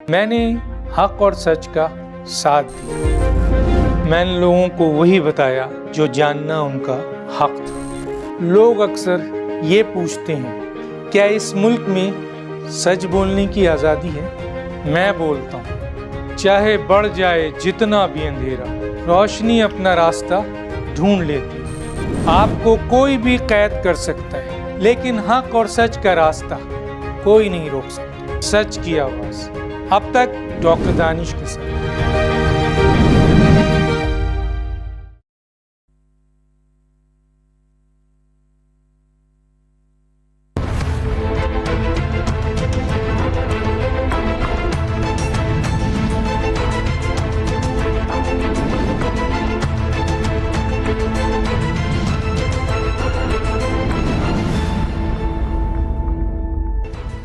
मैंने हक और सच का साथ दिया। मैंने लोगों को वही बताया जो जानना उनका हक था। लोग अक्सर ये पूछते हैं, क्या इस मुल्क में सच बोलने की आज़ादी है? मैं बोलता हूँ, चाहे बढ़ जाए जितना भी अंधेरा, रोशनी अपना रास्ता ढूंढ लेती है। आपको कोई भी कैद कर सकता है, लेकिन हक और सच का रास्ता कोई नहीं रोक सकता। सच की आवाज़। अब तक डॉक्टर दानिश के साथ।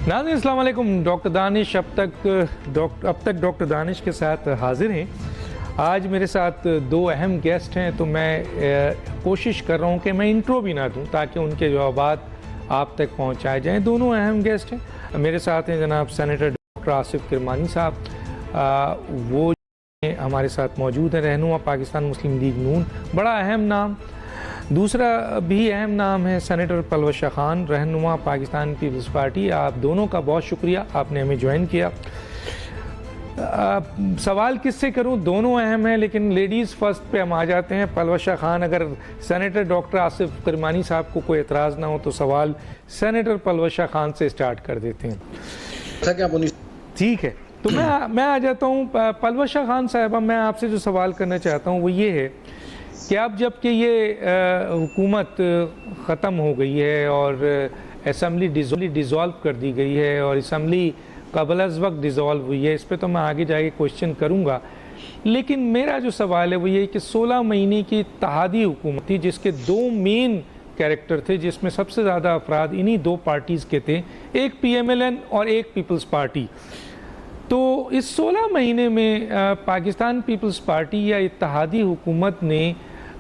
नाज़रीन अस्सलाम वालेकुम। डॉक्टर दानिश अब तक डॉक्टर दानिश के साथ हाजिर हैं। आज मेरे साथ दो अहम गेस्ट हैं, तो मैं कोशिश कर रहा हूं कि मैं इंट्रो भी ना दूं ताकि उनके जवाबात आप तक पहुंचाए जाएं। दोनों अहम गेस्ट हैं। मेरे साथ हैं जनाब सेनेटर डॉक्टर आसिफ किरमानी साहब, वो हमारे साथ मौजूद हैं, रहनुमा पाकिस्तान मुस्लिम लीग नून, बड़ा अहम नाम। दूसरा भी अहम नाम है सेनेटर पलवशा खान, रहनुमा पाकिस्तान पीपल्स पार्टी। आप दोनों का बहुत शुक्रिया, आपने हमें ज्वाइन किया। सवाल किससे करूं? दोनों अहम हैं, लेकिन लेडीज़ फर्स्ट पे हम आ जाते हैं। पलवशा खान, अगर सेनेटर डॉक्टर आसिफ किरमानी साहब को कोई एतराज़ ना हो तो सवाल सेनेटर पलवशा खान से स्टार्ट कर देते हैं। ठीक है, तो मैं आ जाता हूँ। पलवशा खान साहबा, मैं आपसे जो सवाल करना चाहता हूँ वो ये है कि अब जबकि ये हुकूमत ख़त्म हो गई है और असम्बली डिज़ोल्व कर दी गई है और असम्बली कबल अज़ वक्त डिज़ोल्व हुई है, इस पर तो मैं आगे जाके क्वेश्चन करूँगा, लेकिन मेरा जो सवाल है वो ये कि 16 महीने की इत्तेहादी हुकूमत थी जिसके दो मेन कैरेक्टर थे, जिसमें सबसे ज़्यादा अफराद इन्हीं दो पार्टीज़ के थे, एक PMLN और एक पीपल्स पार्टी। तो इस 16 महीने में पाकिस्तान पीपल्स पार्टी या इत्तेहादी हुकूमत ने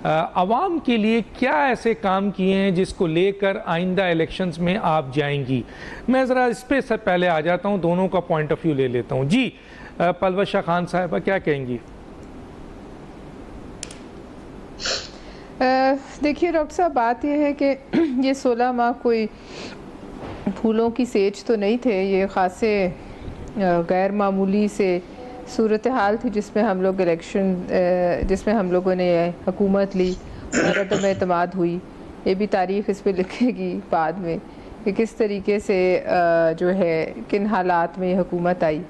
आवाम के लिए क्या ऐसे काम किए हैं जिसको लेकर आइंदा इलेक्शंस में आप जाएंगी? मैं ज़रा इस पे से पहले आ जाता हूं, दोनों का पॉइंट ऑफ व्यू ले लेता हूं। जी पलवशा खान साहबा, क्या कहेंगी? देखिए डॉक्टर साहब, बात यह है कि ये 16 माह कोई फूलों की सेज तो नहीं थे। ये ख़ासे गैर मामूली से सूरत हाल थी जिसमें हम लोग जिसमें हम लोगों ने हुकूमत ली और अदम एतमाद हुई। ये भी तारीख़ इस पर लिखेगी बाद में कि किस तरीके से जो है किन हालात में हुकूमत आई।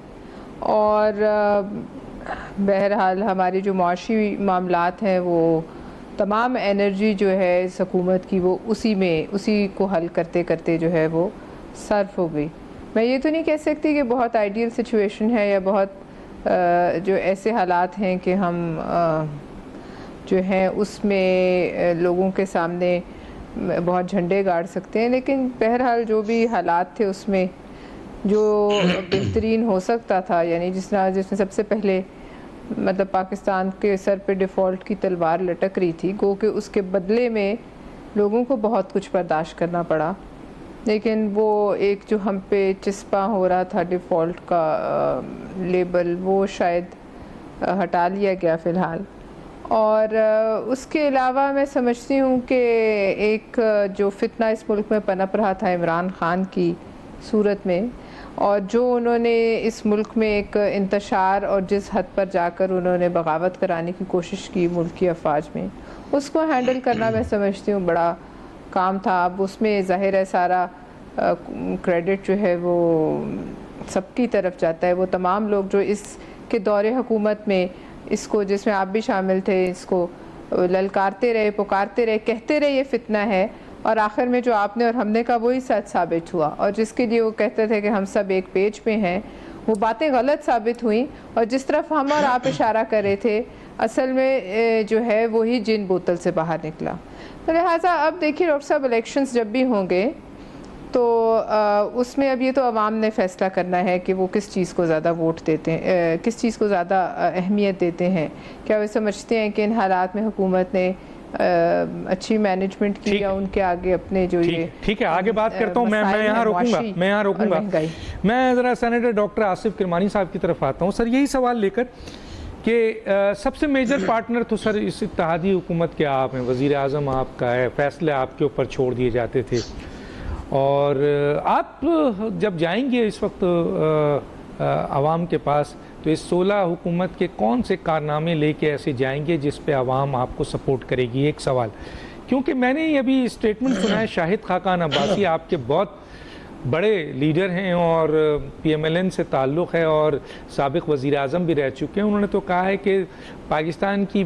और बहरहाल हमारे जो मुआशी मामलात हैं वो तमाम एनर्जी जो है इस हुकूमत की वो उसी को हल करते करते जो है वो सर्फ हो गई। मैं ये तो नहीं कह सकती कि बहुत आइडियल सिचुएशन है या बहुत जो ऐसे हालात हैं कि हम जो हैं उसमें लोगों के सामने बहुत झंडे गाड़ सकते हैं, लेकिन बहरहाल जो भी हालात थे उसमें जो बेहतरीन हो सकता था, यानी जिसने सबसे पहले मतलब पाकिस्तान के सर पे डिफ़ॉल्ट की तलवार लटक रही थी, गो कि उसके बदले में लोगों को बहुत कुछ बर्दाश्त करना पड़ा, लेकिन वो एक जो हम पे चिस्पा हो रहा था डिफ़ॉल्ट का लेबल, वो शायद हटा लिया गया फ़िलहाल। और उसके अलावा मैं समझती हूँ कि एक जो फितना इस मुल्क में पनप रहा था इमरान ख़ान की सूरत में, और जो उन्होंने इस मुल्क में एक इंतशार और जिस हद पर जाकर उन्होंने बगावत कराने की कोशिश की मुल्की अफवाज में, उसको हैंडल करना मैं समझती हूँ बड़ा काम था। अब उसमें ज़ाहिर है सारा क्रेडिट जो है वो सबकी तरफ जाता है। वो तमाम लोग जो इसके दौरे हुकूमत में इसको, जिसमें आप भी शामिल थे, इसको ललकारते रहे, पुकारते रहे, कहते रहे ये फितना है, और आखिर में जो आपने और हमने कहा वही सच साबित हुआ। और जिसके लिए वो कहते थे कि हम सब एक पेज पे हैं, वो बातें गलत साबित हुई, और जिस तरफ हम और आप इशारा कर रहे थे असल में जो है वही जिन बोतल से बाहर निकला। तो लिहाजा अब देखिए डॉक्टर साहब, इलेक्शंस जब भी होंगे तो उसमें अब ये तो अवाम ने फ़ैसला करना है कि वो किस चीज़ को ज़्यादा वोट देते हैं, किस चीज़ को ज़्यादा अहमियत देते हैं। क्या वे समझते हैं कि इन हालात में हुकूमत ने अच्छी मैनेजमेंट की या उनके आगे अपने जो ये ठीक है, आगे बात करता हूँ। मैं यहाँ रोकूंगा। मैं ज़रा सेनेटर डॉक्टर आसिफ किरमानी साहब की तरफ आता हूँ। सर, यही सवाल लेकर कि सबसे मेजर पार्टनर तो सर इस इत्तेहादी हुकूमत के आप हैं, वज़ीर आज़म आपका है, फैसले आपके ऊपर छोड़ दिए जाते थे, और आप जब जाएंगे इस वक्त आवाम के पास, तो इस 16 हुकूमत के कौन से कारनामे लेके ऐसे जाएंगे जिस पे आवाम आपको सपोर्ट करेगी? एक सवाल, क्योंकि मैंने अभी स्टेटमेंट सुना है, शाहिद खाकान अब्बासी आपके बहुत बड़े लीडर हैं और PMLN से ताल्लुक़ है और साबिक़ वज़ीर आज़म भी रह चुके हैं। उन्होंने तो कहा है कि पाकिस्तान की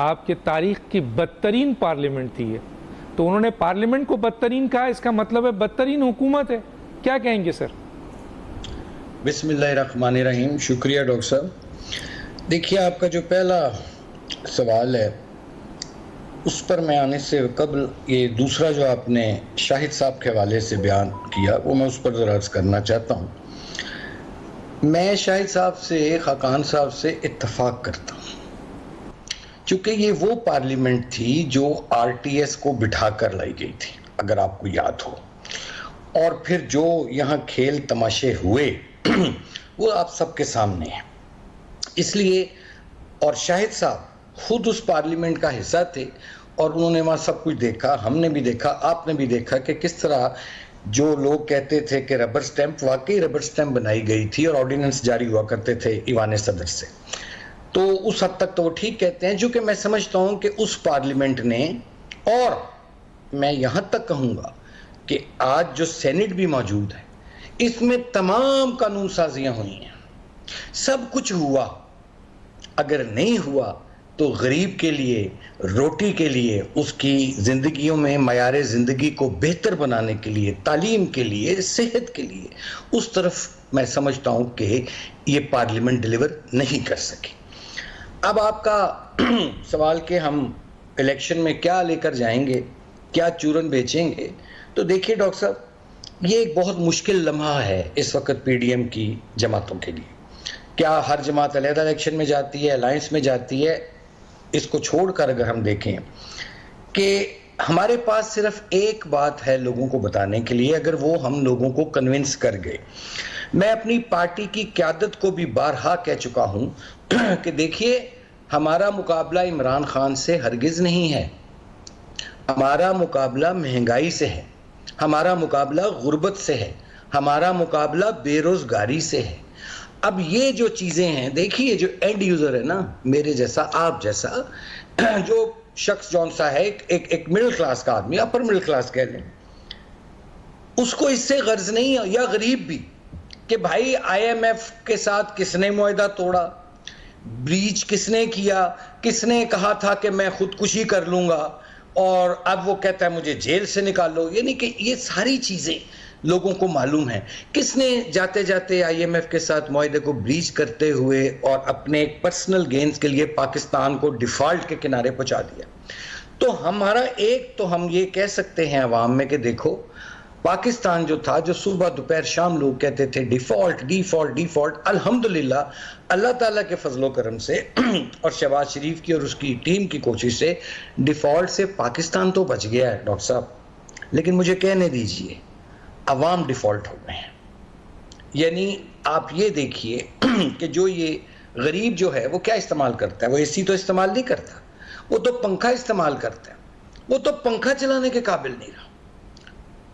आपके तारीख़ की बदतरीन पार्लियामेंट थी है, तो उन्होंने पार्लियामेंट को बदतरीन कहा, इसका मतलब है बदतरीन हुकूमत है। क्या कहेंगे सर? बिस्मिल्लाहिर्रहमानिर्रहीम। शुक्रिया डॉक्टर साहब। देखिए, आपका जो पहला सवाल है उस पर मैं आने से कबल ये दूसरा जो आपने शाहिद साहब के हवाले से बयान किया, वो मैं उस पर ज़रा अर्ज़ करना चाहता हूँ। मैं शाहिद साहब से, खाकान साहब से इत्तफाक करता हूँ, चूँकि ये वो पार्लियामेंट थी जो RTS को बिठा कर लाई गई थी, अगर आपको याद हो, और फिर जो यहाँ खेल तमाशे हुए वो आप सबके सामने है। इसलिए, और शाहिद साहब खुद उस पार्लियामेंट का हिस्सा थे और उन्होंने वहाँ सब कुछ देखा, हमने भी देखा, आपने भी देखा कि किस तरह जो लोग कहते थे कि रबर स्टैंप, वाकई रबर स्टैंप बनाई गई थी और ऑर्डिनेंस जारी हुआ करते थे ईवान सदर से, तो उस हद तक तो वो ठीक कहते हैं। जो कि मैं समझता हूँ कि उस पार्लियामेंट ने, और मैं यहाँ तक कहूँगा कि आज जो सेनेट भी मौजूद है, इसमें तमाम कानून साजियाँ हुई हैं, सब कुछ हुआ। अगर नहीं हुआ तो गरीब के लिए, रोटी के लिए, उसकी ज़िंदगियों में मयार ज़िंदगी को बेहतर बनाने के लिए, तालीम के लिए, सेहत के लिए, उस तरफ मैं समझता हूँ कि ये पार्लियामेंट डिलीवर नहीं कर सकी। अब आपका सवाल कि हम इलेक्शन में क्या लेकर जाएंगे, क्या चूरन बेचेंगे, तो देखिए डॉक्टर साहब, ये एक बहुत मुश्किल लम्हा है इस वक्त PDM की जमातों के लिए। क्या हर जमात अलहदा इलेक्शन में जाती है, अलायंस में जाती है? इसको छोड़कर अगर हम देखें कि हमारे पास सिर्फ एक बात है लोगों को बताने के लिए, अगर वो हम लोगों को कन्विंस कर गए। मैं अपनी पार्टी की क़यादत को भी बारहा कह चुका हूं कि देखिए, हमारा मुकाबला इमरान खान से हरगिज़ नहीं है, हमारा मुकाबला महंगाई से है, हमारा मुकाबला गुर्बत से है, हमारा मुकाबला बेरोज़गारी से है। अब ये जो चीज़ें हैं, देखिए, जो एंड यूज़र है ना, मेरे जैसा, आप जैसा, जो शख्स जौन सा है, एक मिडिल क्लास का आदमी, अपर मिडिल क्लास कह लें, उसको इससे गर्ज नहीं है, या गरीब भी, कि भाई IMF के साथ किसने मुआहदा तोड़ा, ब्रीच किसने किया, किसने कहा था कि मैं खुदकुशी कर लूँगा और अब वो कहता है मुझे जेल से निकालो। यानी कि ये सारी चीज़ें लोगों को मालूम है, किसने जाते जाते IMF के साथ मुआहदे को ब्रीच करते हुए और अपने पर्सनल गेन्स के लिए पाकिस्तान को डिफ़ॉल्ट के किनारे पहुंचा दिया। तो हमारा एक, तो हम ये कह सकते हैं अवाम में कि देखो, पाकिस्तान जो था, जो सुबह दोपहर शाम लोग कहते थे डिफ़ॉल्ट डिफ़ॉल्ट डिफ़ॉल्ट, अल्हम्दुलिल्लाह अल्लाह ताला के फजलो करम से और शहबाज शरीफ की और उसकी टीम की कोशिश से डिफ़ॉल्ट से पाकिस्तान तो बच गया है डॉक्टर साहब। लेकिन मुझे कहने दीजिए, अवाम डिफ़ॉल्ट हो गए हैं। यानी आप ये देखिए कि जो ये गरीब जो है वो क्या इस्तेमाल करता है, वो AC तो इस्तेमाल नहीं करता, वो तो पंखा इस्तेमाल करता है, वो तो पंखा चलाने के काबिल नहीं रहा।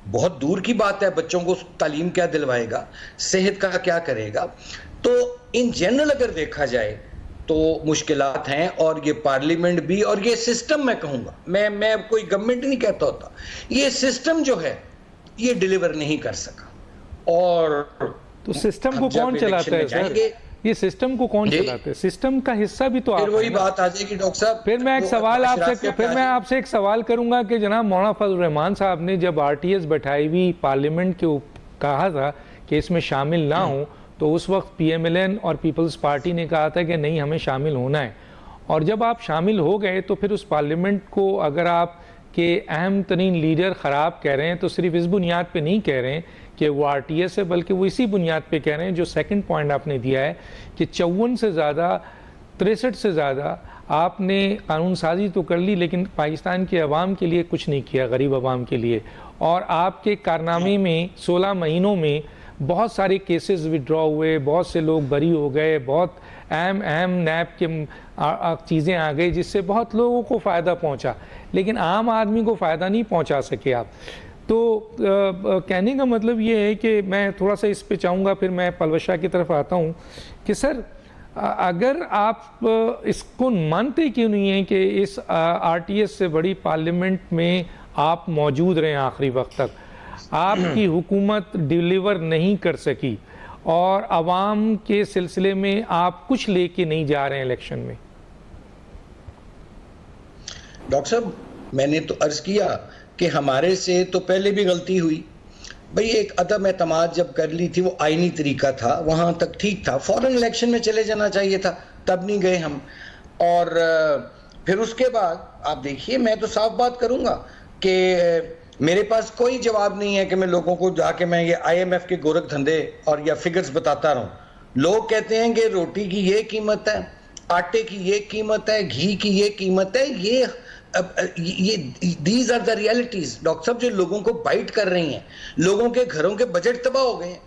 बहुत दूर की बात है, बच्चों को तालीम क्या दिलवाएगा, सेहत का क्या करेगा। तो इन जनरल अगर देखा जाए तो मुश्किलात हैं, और ये पार्लियामेंट भी, और ये सिस्टम, मैं कहूँगा, मैं कोई गवर्नमेंट नहीं कहता होता, ये सिस्टम जो है ये डिलीवर नहीं कर सका। और तो सिस्टम को कौन चलाता है सर? ये सिस्टम को कौन चलाते हैं? सिस्टम का हिस्सा भी तो आप, फिर वही बात आ जाएगी डॉक्टर साहब। फिर मैं आपसे एक सवाल करूंगा कि जनाब मौलाना फजल रहमान साहब ने जब RTS बैठाई हुई पार्लियामेंट के कहा था कि इसमें शामिल ना हो, तो उस वक्त PMLN और पीपल्स पार्टी ने कहा था कि नहीं, हमें शामिल होना है। और जब आप शामिल हो गए तो फिर उस पार्लियामेंट को अगर आप के अहम तरीन लीडर ख़राब कह रहे हैं, तो सिर्फ इस बुनियाद पे नहीं कह रहे हैं कि वो RTS है, बल्कि वो इसी बुनियाद पे कह रहे हैं जो सेकंड पॉइंट आपने दिया है कि 54 से ज़्यादा, 63 से ज़्यादा आपने कानून साजी तो कर ली लेकिन पाकिस्तान के अवाम के लिए कुछ नहीं किया, गरीब अवाम के लिए। और आपके कारनामे में 16 महीनों में बहुत सारे केसेस विड्रॉ हुए, बहुत से लोग बरी हो गए, बहुत अहम अहम नैब के चीज़ें आ गई जिससे बहुत लोगों को फ़ायदा पहुंचा, लेकिन आम आदमी को फ़ायदा नहीं पहुंचा सके आप। तो कहने का मतलब ये है कि मैं थोड़ा सा इस पे चाहूँगा, फिर मैं पलवश शाह की तरफ आता हूँ कि सर अगर आप इसको मानते क्यों नहीं हैं कि इस RTS से बड़ी पार्लियामेंट में आप मौजूद रहे आखिरी वक्त तक, आपकी हुकूमत डिलीवर नहीं कर सकी और आवाम के सिलसिले में आप कुछ लेके नहीं जा रहे हैं इलेक्शन में? डॉक्टर साहब, मैंने तो अर्ज किया कि हमारे से तो पहले भी गलती हुई भाई। एक अदम एतमाद जब कर ली थी, वो आईनी तरीका था, वहां तक ठीक था, फौरन इलेक्शन में चले जाना चाहिए था, तब नहीं गए हम। और फिर उसके बाद आप देखिए, मैं तो साफ बात करूंगा कि मेरे पास कोई जवाब नहीं है कि मैं लोगों को जाके मैं ये IMF के गोरख धंधे और या फिगर्स बताता रहूं। लोग कहते हैं कि रोटी की ये कीमत है, आटे की ये कीमत है, घी की ये कीमत है, ये these are the realities doctor साहब, जो लोगों को बाइट कर रही हैं। लोगों के घरों के बजट तबाह हो गए हैं,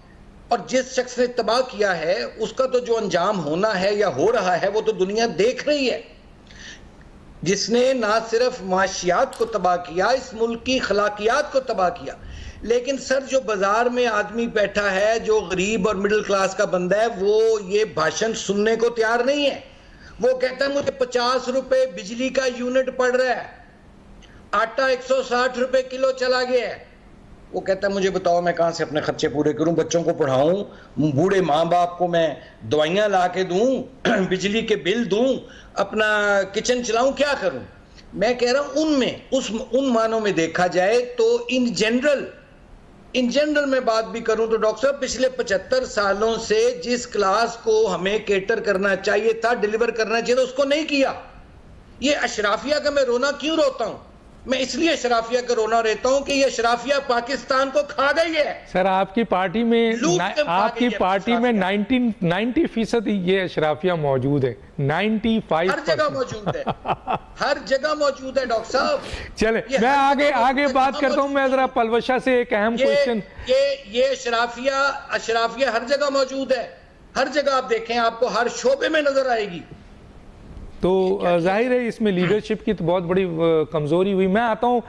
और जिस शख्स ने तबाह किया है उसका तो जो अंजाम होना है या हो रहा है वो तो दुनिया देख रही है। जिसने ना सिर्फ माशियात को तबाह किया, इस मुल्क की खलाकियात को तबाह किया। लेकिन सर, जो बाजार में आदमी बैठा है, जो गरीब और मिडिल क्लास का बंदा है, वो ये भाषण सुनने को तैयार नहीं है। वो कहता है मुझे 50 रुपए बिजली का यूनिट पड़ रहा है, आटा 160 रुपए किलो चला गया है। वो कहता है मुझे बताओ मैं कहां से अपने खर्चे पूरे करूं, बच्चों को पढ़ाऊं, बूढ़े माँ बाप को मैं दवाइयां ला के दूं, बिजली के बिल दूं, अपना किचन चलाऊं, क्या करूं? मैं कह रहा हूं उनमें उन मानों में देखा जाए तो इन जनरल मैं बात भी करूं तो डॉक्टर साहब, पिछले 75 सालों से जिस क्लास को हमें केटर करना चाहिए था, डिलीवर करना चाहिए था, उसको नहीं किया। ये अशराफिया का मैं रोना क्यों रोता हूं? मैं इसलिए अशराफिया का रोना रहता हूं कि ये अशराफिया पाकिस्तान को खा गई है। सर, आपकी पार्टी में 90% ये अशराफिया मौजूद है, 95 हर जगह मौजूद है, हर जगह मौजूद है डॉक्टर साहब। चले मैं आगे बात करता हूं। मैं जरा पलवश शाह से एक अहम क्वेश्चन, ये अशराफिया हर जगह मौजूद है, हर जगह आप देखें आपको हर शोबे में नजर आएगी। तो जाहिर है इसमें लीडरशिप की तो बहुत बड़ी कमज़ोरी हुई। मैं आता हूँ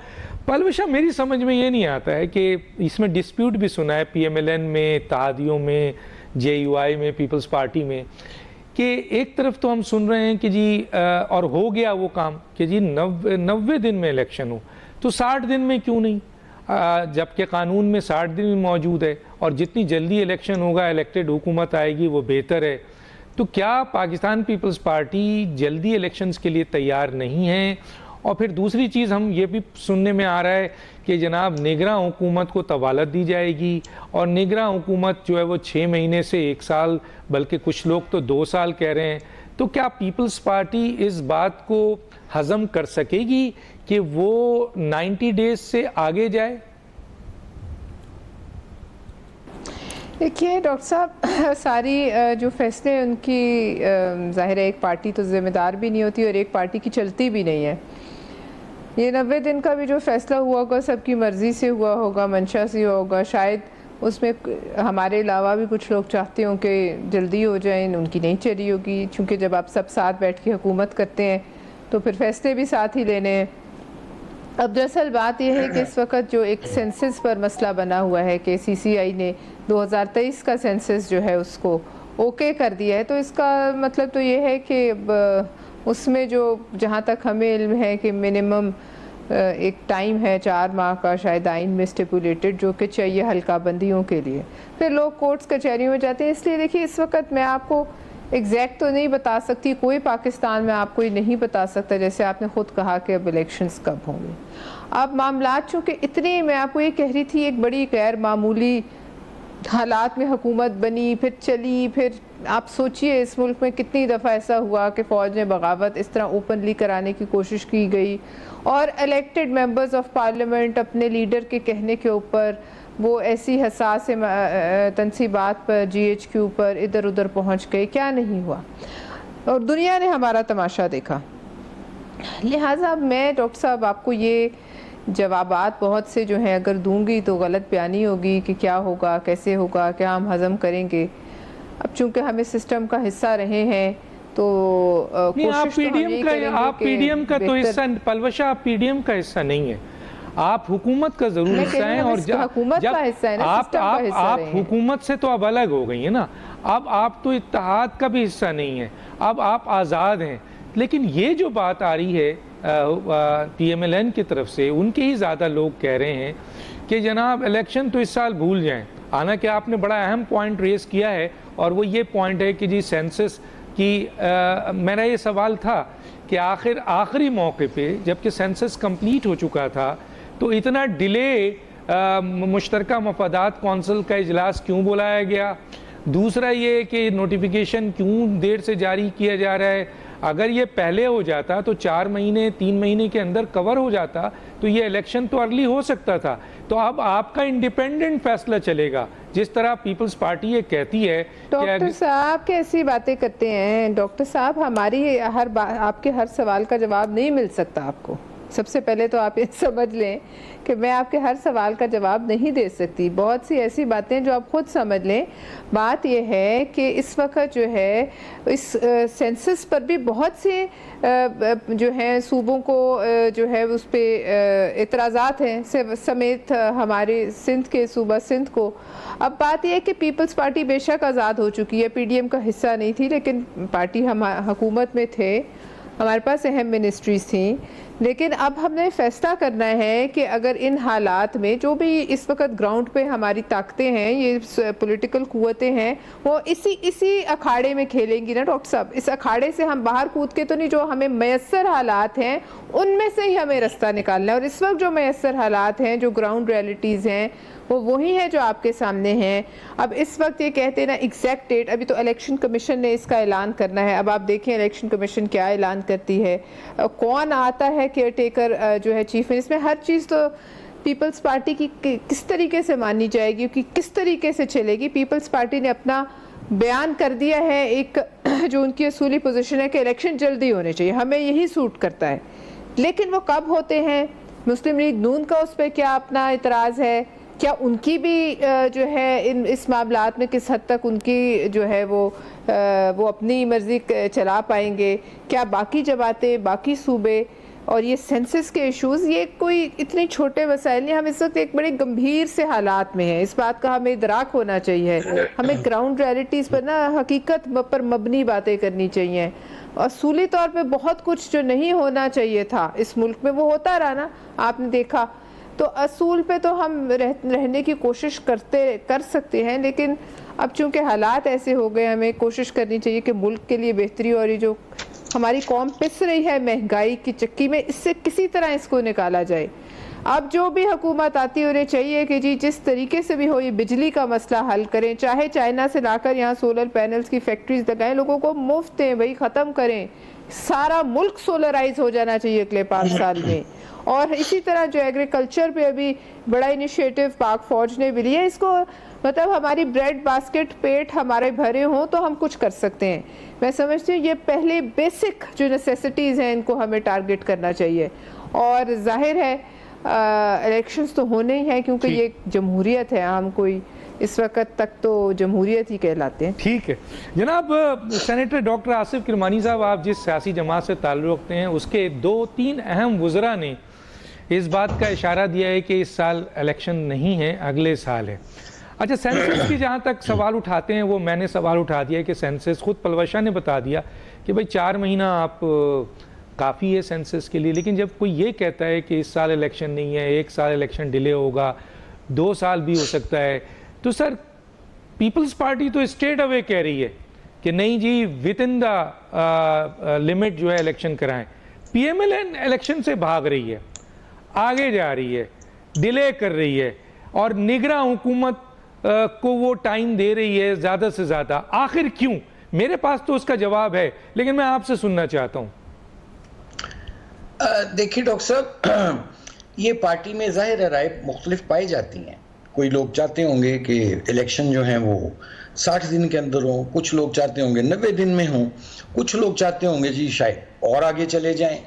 पलवश शाह, मेरी समझ में ये नहीं आता है कि इसमें डिस्प्यूट भी सुना है PMLN में, तादियों में, JUI में, पीपल्स पार्टी में, कि एक तरफ तो हम सुन रहे हैं कि जी और हो गया वो काम कि जी 90 दिन में इलेक्शन हो, तो 60 दिन में क्यों नहीं? जबकि कानून में 60 दिन मौजूद है और जितनी जल्दी इलेक्शन होगा, इलेक्टेड हुकूमत आएगी, वो बेहतर है। तो क्या पाकिस्तान पीपल्स पार्टी जल्दी इलेक्शंस के लिए तैयार नहीं है? और फिर दूसरी चीज़, हम ये भी सुनने में आ रहा है कि जनाब निगरां हुकूमत को तवालत दी जाएगी, और निगरां हुकूमत जो है वो 6 महीने से 1 साल, बल्कि कुछ लोग तो 2 साल कह रहे हैं। तो क्या पीपल्स पार्टी इस बात को हजम कर सकेगी कि वो 90 डेज से आगे जाए? देखिए डॉक्टर साहब, सारी जो फैसले उनकी, ज़ाहिर है एक पार्टी तो ज़िम्मेदार भी नहीं होती और एक पार्टी की चलती भी नहीं है। ये 90 दिन का भी जो फैसला हुआ होगा सबकी मर्ज़ी से हुआ होगा, मंशा से हुआ होगा। शायद उसमें हमारे अलावा भी कुछ लोग चाहते हों कि जल्दी हो जाए, उनकी नहीं चली होगी, क्योंकि जब आप सब साथ बैठ के हुकूमत करते हैं तो फिर फैसले भी साथ ही लेने हैं। अब दरअसल बात यह है कि इस वक्त जो एक सेंसस पर मसला बना हुआ है कि CCI ने 2023 का सेंसस जो है उसको ओके कर दिया है, तो इसका मतलब तो ये है कि उसमें जो जहाँ तक हमें इल्म है कि मिनिमम एक टाइम है 4 माह का, शायद आइन में स्टिपुलेटेड, जो कि चाहिए हल्का बंदियों के लिए। फिर लोग कोर्ट्स कचहरियों में जाते हैं। इसलिए देखिए इस वक्त मैं आपको एग्जैक्ट तो नहीं बता सकती, कोई पाकिस्तान में आपको ये नहीं बता सकता, जैसे आपने ख़ुद कहा कि अब इलेक्शंस कब होंगे। अब मामलात चूँकि इतने, मैं आपको ये कह रही थी, एक बड़ी गैर मामूली हालात में हुकूमत बनी, फिर चली, फिर आप सोचिए इस मुल्क में कितनी दफ़ा ऐसा हुआ कि फ़ौज ने बगावत इस तरह ओपनली कराने की कोशिश की गई, और इलेक्टेड मेंबर्स ऑफ पार्लियामेंट अपने लीडर के कहने के ऊपर वो ऐसी हसास तनसीबात पर, GHQ पर इधर उधर पहुंच गए, क्या नहीं हुआ। और दुनिया ने हमारा तमाशा देखा। लिहाजा अब मैं डॉक्टर साहब आपको ये जवाबात बहुत से जो हैं अगर दूंगी तो गलत बयानी होगी कि क्या होगा, कैसे होगा, क्या हम हज़म करेंगे। अब चूंकि हमें सिस्टम का हिस्सा रहे हैं तो आप पीडीएम का तो हिस्सा, पलवशा आप पीडीएम का हिस्सा नहीं है, आप हुकूमत का जरूर हिस्सा हैं। और आप हुकूमत से तो अब अलग हो गई है ना, अब आप तो इत्तेहाद का भी हिस्सा नहीं है, अब आप आज़ाद हैं। लेकिन ये जो बात आ रही है PMLN की तरफ से, उनके ही ज़्यादा लोग कह रहे हैं कि जनाब इलेक्शन तो इस साल भूल जाएं। हालांकि आपने बड़ा अहम पॉइंट रेस किया है और वो ये पॉइंट है कि जी सेंसस की मेरा ये सवाल था कि आखिरी मौके पे जबकि सेंसस कंप्लीट हो चुका था तो इतना डिले मुश्तरका मफादात कौंसिल का इजलास क्यों बुलाया गया। दूसरा ये कि नोटिफिकेशन क्यों देर से जारी किया जा रहा है। अगर ये पहले हो जाता तो 4 महीने 3 महीने के अंदर कवर हो जाता तो ये इलेक्शन तो अर्ली हो सकता था। तो अब आपका इंडिपेंडेंट फैसला चलेगा, जिस तरह पीपल्स पार्टी ये कहती है। डॉक्टर साहब कैसी बातें करते हैं डॉक्टर साहब, हमारी आपके हर सवाल का जवाब नहीं मिल सकता आपको। सबसे पहले तो आप ये समझ लें कि मैं आपके हर सवाल का जवाब नहीं दे सकती। बहुत सी ऐसी बातें जो आप खुद समझ लें। बात यह है कि इस वक्त जो है इस सेंसस पर भी बहुत से जो हैं सूबों को जो है उस पर एतराज़ात हैं, समेत हमारे सिंध के सूबा सिंध को। अब बात यह है कि पीपल्स पार्टी बेशक आज़ाद हो चुकी है, PDM का हिस्सा नहीं थी, लेकिन पार्टी हम हुकूमत में थे, हमारे पास अहम मिनिस्ट्रीज़ थी। लेकिन अब हमने फैसला करना है कि अगर इन हालात में जो भी इस वक्त ग्राउंड पे हमारी ताकतें हैं, ये पॉलिटिकल कुव्वतें हैं, वो इसी अखाड़े में खेलेंगी ना डॉक्टर साहब। इस अखाड़े से हम बाहर कूद के तो नहीं, जो हमें मयसर हालात हैं उनमें से ही हमें रास्ता निकालना है। और इस वक्त जो मयसर हालात हैं, जो ग्राउंड रियलिटीज़ हैं, वो वही है जो आपके सामने हैं। अब इस वक्त ये कहते हैं ना एग्जैक्ट डेट, अभी तो इलेक्शन कमीशन ने इसका ऐलान करना है। अब आप देखें इलेक्शन कमीशन क्या ऐलान करती है, कौन आता है केयर टेकर जो है चीफ मिनिस्टर। हर चीज़ तो पीपल्स पार्टी की किस तरीके से मानी जाएगी, कि किस तरीके से चलेगी। पीपल्स पार्टी ने अपना बयान कर दिया है, एक जो उनकी असूली पोजीशन है कि इलेक्शन जल्दी होने चाहिए, हमें यही सूट करता है। लेकिन वो कब होते हैं, मुस्लिम लीग नून का उस पर क्या अपना इतराज़ है, क्या उनकी भी जो है इस मामलात में किस हद तक उनकी जो है वो अपनी मर्जी चला पाएंगे, क्या बाकी जमातें, बाकी सूबे। और ये सेंसस के इश्यूज़, ये कोई इतने छोटे मसाइल नहीं। हम इस वक्त एक बड़े गंभीर से हालात में हैं, इस बात का हमें इदराक होना चाहिए। हमें ग्राउंड रियलिटीज़ पर ना हकीकत पर मबनी बातें करनी चाहिए। असूली तौर पे बहुत कुछ जो नहीं होना चाहिए था इस मुल्क में वो होता रहा ना, आपने देखा। तो असूल पे तो हम रहने की कोशिश कर सकते हैं, लेकिन अब चूंकि हालात ऐसे हो गए, हमें कोशिश करनी चाहिए कि मुल्क के लिए बेहतरी, और ये जो हमारी कौम पिस रही है महंगाई की चक्की में, इससे किसी तरह इसको निकाला जाए। अब जो भी हुकूमत आती है उन्हें चाहिए कि जी जिस तरीके से भी हो ये बिजली का मसला हल करें, चाहे चाइना से लाकर यहाँ सोलर पैनल्स की फैक्ट्रीज लगाएं, लोगों को मुफ्त दें, भाई ख़त्म करें। सारा मुल्क सोलराइज हो जाना चाहिए अगले 5 साल में। और इसी तरह जो एग्रीकल्चर पे अभी बड़ा इनिशिएटिव पाक फौज ने भी लिया, इसको मतलब हमारी ब्रेड बास्केट, पेट हमारे भरे हों तो हम कुछ कर सकते हैं। मैं समझती हूँ ये पहले बेसिक जो नेसेसिटीज़ हैं इनको हमें टारगेट करना चाहिए। और जाहिर है इलेक्शंस तो होने ही हैं, क्योंकि ये जमहूरियत है, हम कोई इस वक्त तक तो जमहूरियत ही कहलाते हैं। ठीक है जनाब। सेनेटर डॉक्टर आसिफ किरमानी साहब, आप जिस सियासी जमात से ताल्लुक़ रखते हैं उसके 2-3 अहम वज़रा ने इस बात का इशारा दिया है कि इस साल इलेक्शन नहीं है, अगले साल है। अच्छा, सेंसस की जहाँ तक सवाल उठाते हैं वो मैंने सवाल उठा दिया है कि सेंसस, खुद पलवशा ने बता दिया कि भाई 4 महीना आप काफ़ी है सेंसस के लिए। लेकिन जब कोई ये कहता है कि इस साल इलेक्शन नहीं है, 1 साल इलेक्शन डिले होगा, 2 साल भी हो सकता है, तो सर पीपल्स पार्टी तो स्ट्रेट अवे कह रही है कि नहीं जी विद इन द लिमिट जो है इलेक्शन कराएं। PMLN इलेक्शन से भाग रही है, आगे जा रही है, डिले कर रही है, और निगरां हुकूमत को वो टाइम दे रही है ज़्यादा से ज़्यादा। आखिर क्यों? मेरे पास तो उसका जवाब है, लेकिन मैं आपसे सुनना चाहता हूँ। देखिए डॉक्टर साहब, ये पार्टी में ज़ाहिर है राय मुख्तलिफ पाई जाती हैं। कोई लोग चाहते होंगे कि इलेक्शन जो हैं वो 60 दिन के अंदर हो, कुछ लोग चाहते होंगे 90 दिन में हो, कुछ लोग चाहते होंगे जी शायद और आगे चले जाएं।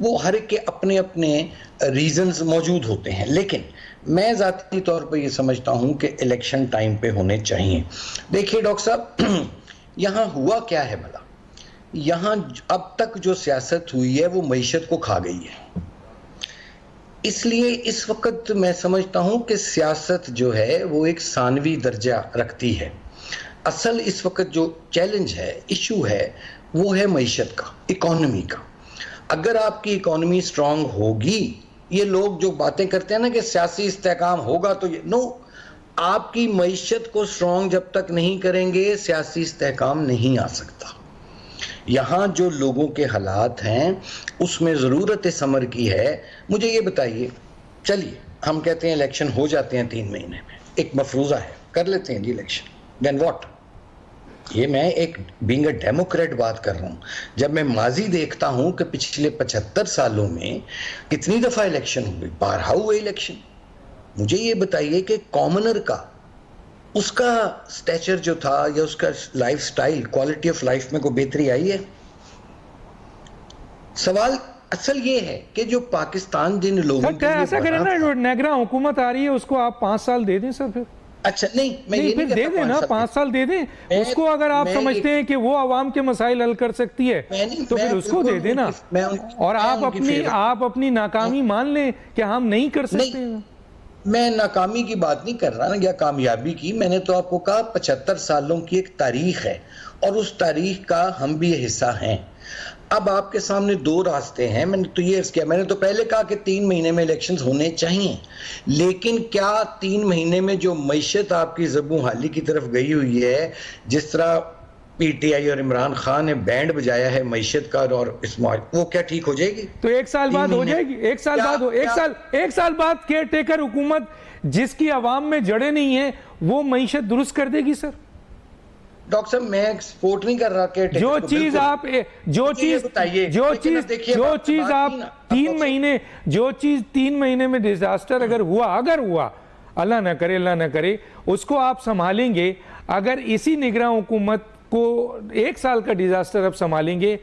वो हर एक के अपने अपने रीजंस मौजूद होते हैं, लेकिन मैं ज़ाती तौर पर ये समझता हूँ कि इलेक्शन टाइम पे होने चाहिए। देखिए डॉक्टर साहब, यहाँ हुआ क्या है भला, यहाँ अब तक जो सियासत हुई है वो मईशत को खा गई है। इसलिए इस वक्त मैं समझता हूँ कि सियासत जो है वो एक सानवी दर्जा रखती है। असल इस वक्त जो चैलेंज है, इशू है, वो है मईशत का, इकोनॉमी का। अगर आपकी इकोनॉमी स्ट्रांग होगी, ये लोग जो बातें करते हैं ना कि सियासी इस्तेहकाम होगा तो ये नो, आपकी मईशत को स्ट्रांग जब तक नहीं करेंगे सियासी इस्तेहकाम नहीं आ सकता। यहाँ जो लोगों के हालात हैं उसमें ज़रूरत समर की है। मुझे ये बताइए, चलिए हम कहते हैं इलेक्शन हो जाते हैं 3 महीने में, एक मफरूज़ा है, कर लेते हैं जी इलेक्शन, देन व्हाट? ये मैं एक बीइंग अ डेमोक्रेट बात कर रहा हूँ। जब मैं माजी देखता हूँ कि पिछले 75 सालों में कितनी दफ़ा इलेक्शन हुए, बारहा हुए इलेक्शन। मुझे ये बताइए कि कॉमनर का उसका स्टैचर जो था या उसका life style, quality of life में कोई बेहतरी आई है? सवाल असल ये है कि जो पाकिस्तान जिन लोगों सर ऐसा करें ना, जो नेगरा हुकूमत आ रही है उसको आप 5 साल दे दें सर। फिर अच्छा नहीं, मैं ये फिर दे दें ना, 5 साल दे दें उसको। अगर आप समझते हैं कि वो आवाम के मसाइल हल कर सकती है तो फिर उसको दे देना, और आप अपनी नाकामी मान लें कि हम नहीं कर सकते। मैं नाकामी की बात नहीं कर रहा या कामयाबी की, मैंने तो आपको कहा 75 सालों की एक तारीख है और उस तारीख का हम भी हिस्सा हैं। अब आपके सामने 2 रास्ते हैं। मैंने तो ये किया, मैंने तो पहले कहा कि 3 महीने में इलेक्शंस होने चाहिए, लेकिन क्या 3 महीने में जो मईशत आपकी ज़बू हाली की तरफ गई हुई है, जिस तरह पीटीआई और इमरान खान ने बैंड बजाया है मईशत का और इस वो क्या ठीक हो जाएगी? तो 1 साल बाद हो जाएगी। 1 साल बाद हो, 1 साल बाद केयर टेकर हुकूमत जिसकी आवाम में जड़ें नहीं है वो मईशत दुरुस्त कर देगी सर। डॉक्टर साहब, मैं सपोर्ट नहीं कर रहा कि जो चीज आप 3 महीने में डिजास्टर अगर हुआ, अल्लाह ना करे, उसको आप संभालेंगे। अगर इसी निगरां हुकूमत को 1 साल का डिजास्टर अब संभालेंगे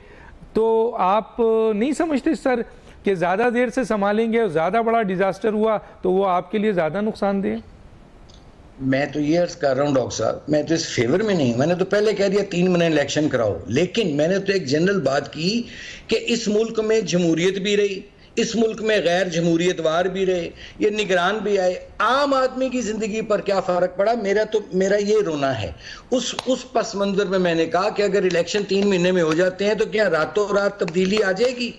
तो आप नहीं समझते सर कि ज्यादा देर से संभालेंगे और ज्यादा बड़ा डिजास्टर हुआ तो वो आपके लिए ज्यादा नुकसानदेह? मैं तो ये अर्ज कर रहा हूँ डॉक्टर साहब, मैं तो इस फेवर में नहीं। मैंने तो पहले कह दिया 3 महीने इलेक्शन कराओ, लेकिन मैंने तो एक जनरल बात की कि इस मुल्क में जमहूरियत भी रही, इस मुल्क में गैर जमहूरियतवार भी रहे, ये निगरान भी आए, आम आदमी की जिंदगी पर क्या फर्क पड़ा? मेरा ये रोना है। उस पस मंजर में मैंने कहा कि अगर इलेक्शन 3 महीने में हो जाते हैं तो क्या रातों रात तब्दीली आ जाएगी?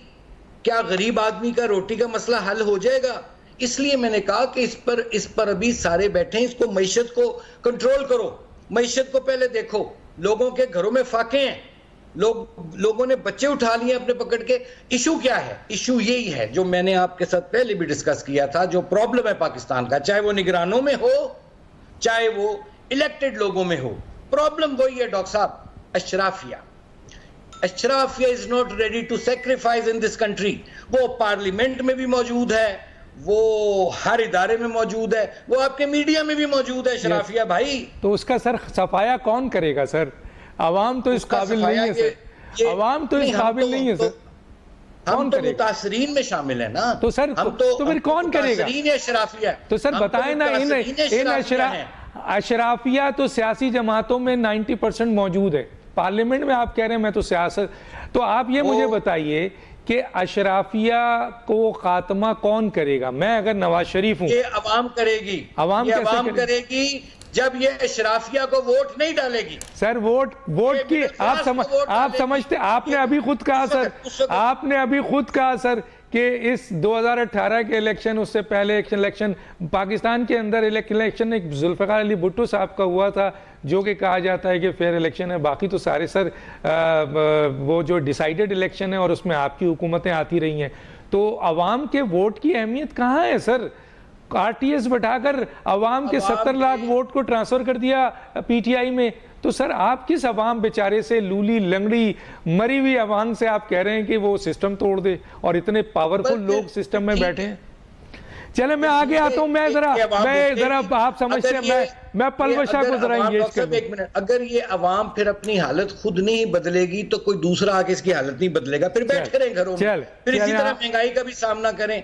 क्या गरीब आदमी का रोटी का मसला हल हो जाएगा? इसलिए मैंने कहा कि इस पर अभी सारे बैठे हैं, इसको मईशत को कंट्रोल करो, मईशत को पहले देखो। लोगों के घरों में फाके हैं, लोगों ने बच्चे उठा लिए अपने पकड़ के। इशू क्या है? इशू यही है जो मैंने आपके साथ पहले भी डिस्कस किया था, जो प्रॉब्लम है पाकिस्तान का, चाहे वो निगरानों में हो चाहे वो इलेक्टेड लोगों में हो, प्रॉब्लम वही है डॉक्टर साहब, अशराफिया is not ready to sacrifice in this country. वो पार्लियामेंट में भी मौजूद है, वो हर इदारे में मौजूद है, वो आपके मीडिया में भी मौजूद है अशराफिया भाई। तो उसका सर सफाया कौन करेगा सर? आवाम तो इस काबिल नहीं है सर, आवाम तो इस काबिल नहीं है सर। हम तो मुतासरीन में शामिल है ना, तो सर तो फिर कौन करेगा? अशराफिया तो सर बताएं ना, इन अशराफिया तो सियासी जमातों में 90% मौजूद है, पार्लियामेंट में आप कह रहे हैं मैं तो सियासत। तो आप ये मुझे बताइए कि अशराफिया को खात्मा कौन करेगा? मैं अगर नवाज शरीफ हूँ, ये अवाम करेगी, अवाम करेगी जब ये अशराफिया को वोट नहीं डालेगी। सर वोट की आप समझते, आपने अभी खुद कहा सर कि इस 2018 के इलेक्शन, उससे पहले इलेक्शन पाकिस्तान के अंदर इलेक्शन एक जुल्फ़िकार अली भुट्टो साहब का हुआ था जो कि कहा जाता है कि फेयर इलेक्शन है। बाकी तो सारे सर वो जो डिसाइडेड इलेक्शन है और उसमें आपकी हुकूमतें आती रही हैं। तो अवाम के वोट की अहमियत कहाँ है सर? आरटीएस बैठाकर अवाम के 70 लाख वोट को ट्रांसफर कर दिया पीटीआई में। तो सर आप किस अवाम बेचारे से, लूली लंगड़ी मरी हुई अवाम से आप कह रहे हैं कि वो सिस्टम तोड़ दे, और इतने पावरफुल लोग सिस्टम में बैठे हैं। चले मैं आगे आता हूं। मैं जरा आप समझते हैं, मैं पलवशा को जरा एक एंगेज मिनट, अगर ये अवाम फिर अपनी हालत खुद नहीं बदलेगी तो कोई दूसरा आके इसकी हालत नहीं बदलेगा, फिर बैठ करें घरों में, फिर इसी तरह महंगाई का भी सामना करें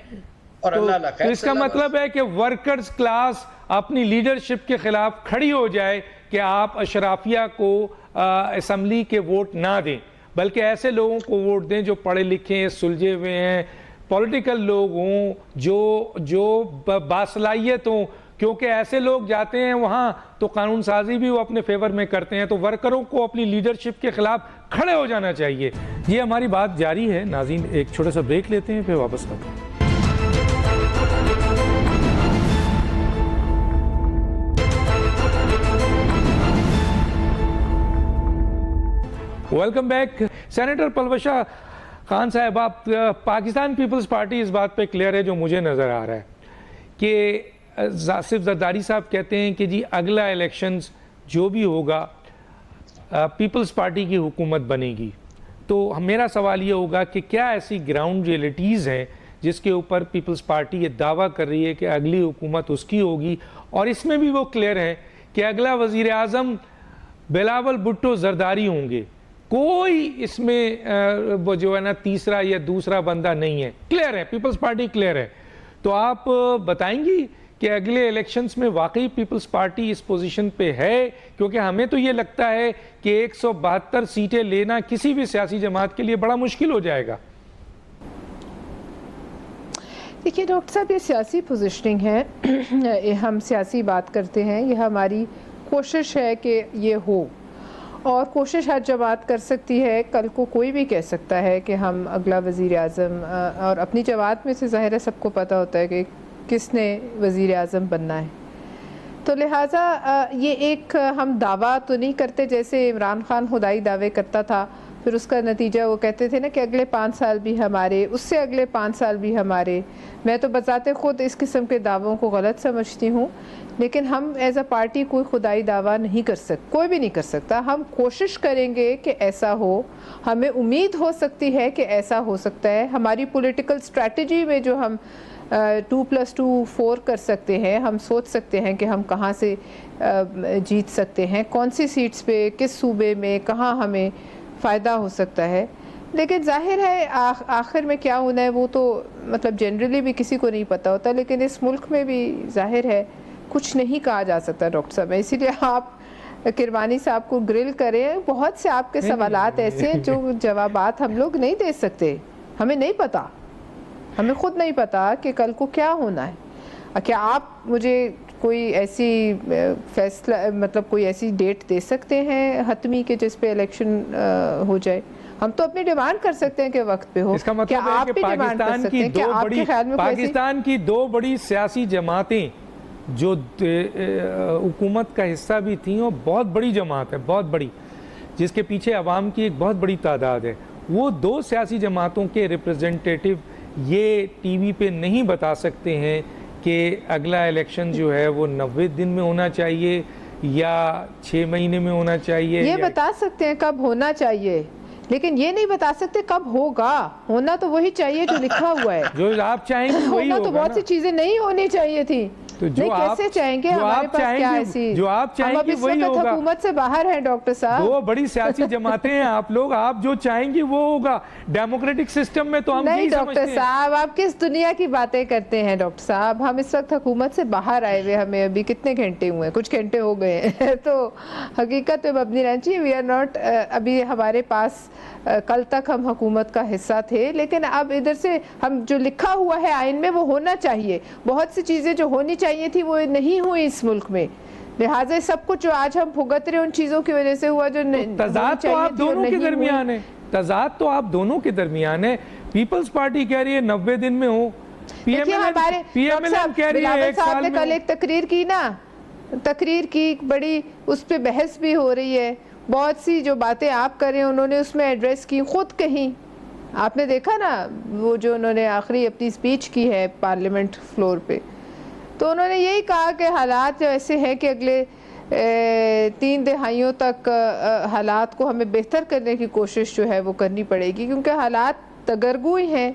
और अल्लाह तो इसका मतलब है कि वर्कर्स क्लास अपनी लीडरशिप के खिलाफ खड़ी हो जाए कि आप अशराफिया को असम्बली के वोट ना दें, बल्कि ऐसे लोगों को वोट दें जो पढ़े लिखे हैं, सुलझे हुए हैं, पॉलिटिकल लोग हों, जो बासलाहियत हों, क्योंकि ऐसे लोग जाते हैं वहाँ तो कानून साजी भी वो अपने फेवर में करते हैं। तो वर्करों को अपनी लीडरशिप के खिलाफ खड़े हो जाना चाहिए। ये हमारी बात जारी है नाज़रीन, एक छोटा सा ब्रेक लेते हैं फिर वापस करते हैं। Welcome back. Senator Palwasha Khan साहब, आप पाकिस्तान पीपल्स पार्टी इस बात पे क्लियर है, जो मुझे नज़र आ रहा है कि सिर्फ जरदारी साहब कहते हैं कि जी अगला इलेक्शंस जो भी होगा पीपल्स पार्टी की हुकूमत बनेगी। तो मेरा सवाल ये होगा कि क्या ऐसी ग्राउंड रियलिटीज़ हैं जिसके ऊपर पीपल्स पार्टी ये दावा कर रही है कि अगली हुकूमत उसकी होगी, और इसमें भी वो क्लियर है कि अगला वज़ीर आज़म बिलावल भुट्टो जरदारी होंगे, कोई इसमें वो जो है ना तीसरा या दूसरा बंदा नहीं है, क्लियर है, पीपल्स पार्टी क्लियर है। तो आप बताएंगी कि अगले इलेक्शंस में वाकई पीपल्स पार्टी इस पोजीशन पे है? क्योंकि हमें तो ये लगता है कि 172 सीटें लेना किसी भी सियासी जमात के लिए बड़ा मुश्किल हो जाएगा। देखिए डॉक्टर साहब, ये सियासी पोजीशनिंग है, हम सियासी बात करते हैं, ये हमारी कोशिश है कि ये हो, और कोशिश हर जमात कर सकती है। कल को कोई भी कह सकता है कि हम अगला वज़ीर आज़म, और अपनी जमात में से ज़ाहिर है सबको पता होता है कि किसने वज़ीर आज़म बनना है। तो लिहाजा ये एक हम दावा तो नहीं करते जैसे इमरान खान खुदाई दावे करता था, फिर उसका नतीजा वो कहते थे ना कि अगले 5 साल भी हमारे, उससे अगले 5 साल भी हमारे। मैं तो बजाते ख़ुद इस किस्म के दावों को गलत समझती हूँ, लेकिन हम एज अ पार्टी कोई खुदाई दावा नहीं कर सकते, कोई भी नहीं कर सकता। हम कोशिश करेंगे कि ऐसा हो, हमें उम्मीद हो सकती है कि ऐसा हो सकता है। हमारी पॉलिटिकल स्ट्रैटेजी में जो हम 2+2 4 कर सकते हैं, हम सोच सकते हैं कि हम कहाँ से जीत सकते हैं, कौन सी सीट्स पे, किस सूबे में, कहाँ हमें फ़ायदा हो सकता है। लेकिन जाहिर है आखिर में क्या होना है वो तो मतलब जनरली भी किसी को नहीं पता होता, लेकिन इस मुल्क में भी जाहिर है कुछ नहीं कहा जा सकता डॉक्टर साहब। इसीलिए आप किरमानी साहब को ग्रिल करें, बहुत से आपके सवालात ऐसे हैं जो जवाबात हम लोग नहीं दे सकते, हमें नहीं पता, हमें खुद नहीं पता कि कल को क्या होना है। क्या आप मुझे कोई ऐसी फैसला मतलब कोई ऐसी डेट दे सकते हैं हतमी के जिस पे इलेक्शन हो जाए? हम तो अपनी डिमांड कर सकते हैं कि वक्त पे हो। इसका मतलब है कि पाकिस्तान की दो बड़ी सियासी जमातें जो हुकूमत का हिस्सा भी थी, और बहुत बड़ी जमात है, बहुत बड़ी, जिसके पीछे अवाम की एक बहुत बड़ी तादाद है, वो 2 सियासी जमातों के रिप्रेजेंटेटिव ये टीवी पे नहीं बता सकते हैं कि अगला इलेक्शन जो है वो 90 दिन में होना चाहिए या 6 महीने में होना चाहिए। ये बता सकते हैं कब होना चाहिए, लेकिन ये नहीं बता सकते कब होगा। होना तो वही चाहिए जो लिखा हुआ है, जो आप चाहेंगे वही होगा। तो बहुत सी चीजें नहीं होनी चाहिए थी, तो जो आप कैसे चाहेंगे? हमारे पास क्या ऐसी, जो आप चाहेंगे वही होगा। हुकूमत से बाहर है डॉक्टर साहब, 2 बड़ी सियासी जमातें हैं आप लोग, आप जो चाहेंगे वो होगा। डेमोक्रेटिक सिस्टम में तो हम नहीं डॉक्टर साहब, आप किस दुनिया की बातें करते हैं डॉक्टर साहब? हम इस वक्त हुकूमत से बाहर आए हुए, हमें अभी कितने घंटे हुए, कुछ घंटे हो गए तो हकीकत पे मबनी रहना चाहिए। वी आर नॉट, अभी हमारे पास कल तक हम हुकूमत का हिस्सा थे, लेकिन अब इधर से हम जो लिखा हुआ है आइन में वो होना चाहिए। बहुत सी चीज़ें जो होनी चाहिए थी वो नहीं हुई इस मुल्क में, लिहाजा सब कुछ जो आज हम भुगत रहे उन चीज़ों की वजह से हुआ। जो तजाद तो आप दोनों के दरमियान है, तजाद तो आप दोनों के दरमियान है। पीपल्स पार्टी कह रही है 90 दिन में हो, पीएमएलएन कह रही है 1 साल में। कल एक तकरीर की ना, तकरीर की बड़ी, उस पर बहस भी हो रही है, बहुत सी जो बातें आप कर रहे हैं उन्होंने उसमें एड्रेस की, खुद कहीं आपने देखा ना वो जो उन्होंने आखिरी अपनी स्पीच की है पार्लियामेंट फ्लोर पे, तो उन्होंने यही कहा कि हालात ऐसे हैं कि अगले 3 दहाइयों तक हालात को हमें बेहतर करने की कोशिश जो है वो करनी पड़ेगी, क्योंकि हालात तगरगुई हैं।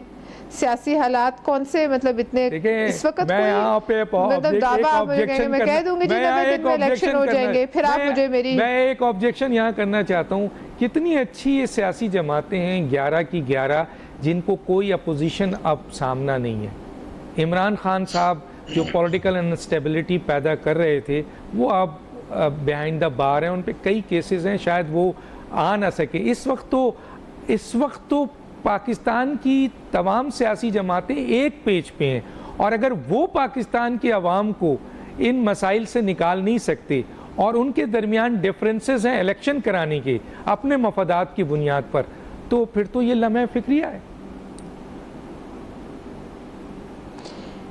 सियासी हालात कौन से मतलब इतने इस वक्त मैं यहाँ पे मतलब दावा मैं कह दूंगी जी 90 दिन में इलेक्शन हो जाएंगे, फिर आप मुझे मैं एक ऑब्जेक्शन यहाँ करना चाहता हूँ। कितनी अच्छी ये सियासी जमातें हैं, 11 की 11, जिनको कोई अपोजिशन अब सामना नहीं है। इमरान खान साहब जो पॉलिटिकल अनस्टेबिलिटी पैदा कर रहे थे वो अब बिहाइंड द बार हैं, उन पे कई केसेस हैं, शायद वो आ ना सके। इस वक्त तो पाकिस्तान की तमाम सियासी जमातें एक पेज पे हैं, और अगर वो पाकिस्तान की आवाम को इन मसाइल से निकाल नहीं सकते और उनके दरमियान डिफरेंसेस हैं इलेक्शन कराने के अपने मफादात की बुनियाद पर, तो फिर तो ये लम्हे फिक्रिया है।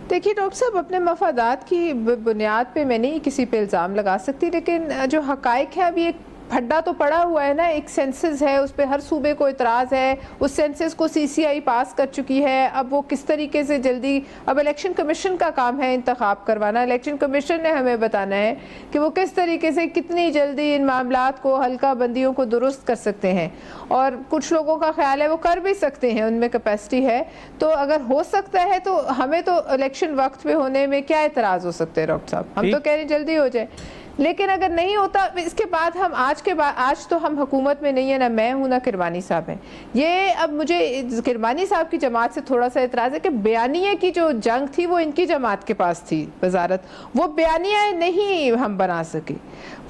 देखिए डॉक्टर साहब, अपने मफादात की बुनियाद पे मैं नहीं किसी पे इल्ज़ाम लगा सकती, लेकिन जो हकाइक है अभी एक फड्डा तो पड़ा हुआ है ना, एक सेंसस है, उस पर हर सूबे को इतराज़ है, उस सेंसस को CCI पास कर चुकी है। अब वो किस तरीके से जल्दी, अब इलेक्शन कमीशन का काम है इंतखाब करवाना, इलेक्शन कमीशन ने हमें बताना है कि वो किस तरीके से कितनी जल्दी इन मामलात को, हल्का बंदियों को दुरुस्त कर सकते हैं। और कुछ लोगों का ख्याल है वो कर भी सकते हैं, उनमें कैपेसिटी है, तो अगर हो सकता है तो हमें तो इलेक्शन वक्त पे होने में क्या एतराज़ हो सकते हैं डॉक्टर साहब, हम तो कह रहे हैं जल्दी हो जाए। लेकिन अगर नहीं होता, इसके बाद हम आज तो हम हुकूमत में नहीं है, ना मैं हूँ ना किरमानी साहब हैं। ये अब मुझे किरमानी साहब की जमात से थोड़ा सा एतराज़ है कि बयानिया की जो जंग थी वो इनकी जमात के पास थी, वजारत, वो बयानिया नहीं हम बना सके।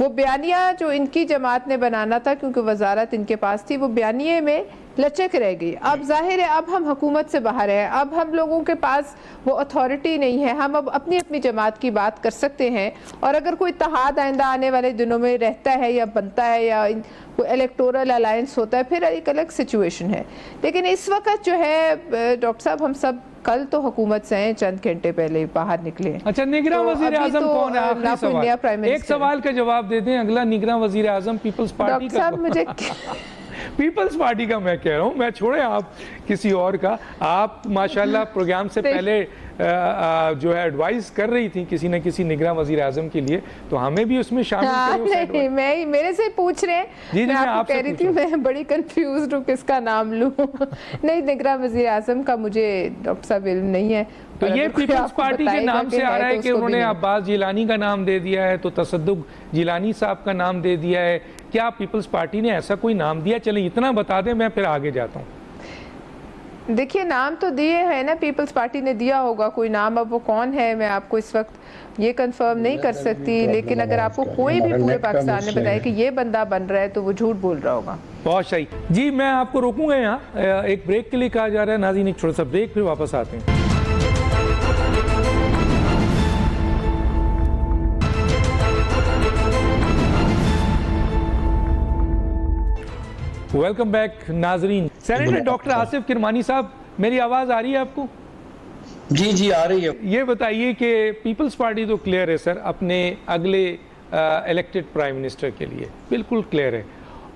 वो बयानिया जो इनकी जमात ने बनाना था, क्योंकि वजारत इनके पास थी, वो बयानिए में लचक रह गई। अब जाहिर है अब हम हुकूमत से बाहर हैं, अब हम लोगों के पास वो अथॉरिटी नहीं है, हम अब अपनी अपनी जमात की बात कर सकते हैं। और अगर कोई इत्तेहाद आइंदा आने वाले दिनों में रहता है या बनता है या कोई इलेक्टोरल अलायंस होता है, फिर एक अलग सिचुएशन है। लेकिन इस वक्त जो है डॉक्टर साहब, हम सब कल तो हुकूमत से हैं, चंद घंटे पहले बाहर निकले। अच्छा, निगरान वजीर आजम कौन है? आखिरी सवाल, एक सवाल का जवाब दे दें, अगला निगरान वजीर आजम पीपल्स पार्टी का। मुझे पीपल्स पार्टी का मैं कह रहा हूँ, मैं छोड़े आप किसी और का। आप माशाल्लाह प्रोग्राम से पहले जो है एडवाइस कर रही थी किसी न किसी निगरान वजीर आजम के लिए, तो हमें भी उसमें शामिल करें। नहीं, मैं मेरे से पूछ रहे हैं, जी मैं आपको कह रही थी, मैं बड़ी कंफ्यूज हूँ किसका नाम लूँ। नहीं, निगरान वजीर आजम का मुझे डॉक्टर साहब इल्म नहीं है। तो ये पीपल्स पार्टी के नाम से आ रहा है कि उन्होंने अब्बास जिलानी का नाम दे दिया है, तो तसद्दुक जिलानी साहब का नाम दे दिया है। क्या पीपल्स पार्टी ने ऐसा कोई नाम दिया? चलें इतना बता दें, मैं फिर आगे जाता हूँ। देखिए, नाम तो दिए हैं ना, पीपल्स पार्टी ने दिया होगा कोई नाम, अब वो कौन है मैं आपको इस वक्त ये कंफर्म नहीं कर सकती। लेकिन अगर आपको कोई भी पूरे पाकिस्तान ने बताया कि ये बंदा बन रहा है, तो वो झूठ बोल रहा होगा। बहुत सही जी, मैं आपको रोकूंगा यहाँ, एक ब्रेक के लिए कहा जा रहा है। नाज़रीन, एक छोटा सा ब्रेक, फिर वापस आते हैं। वेलकम बैक नाजरीन। सेनेटर डॉक्टर आसिफ किरमानी साहब, मेरी आवाज़ आ रही है आपको? जी जी आ रही है। ये बताइए कि पीपल्स पार्टी तो क्लियर है सर अपने अगले इलेक्टेड प्राइम मिनिस्टर के लिए, बिल्कुल क्लियर है,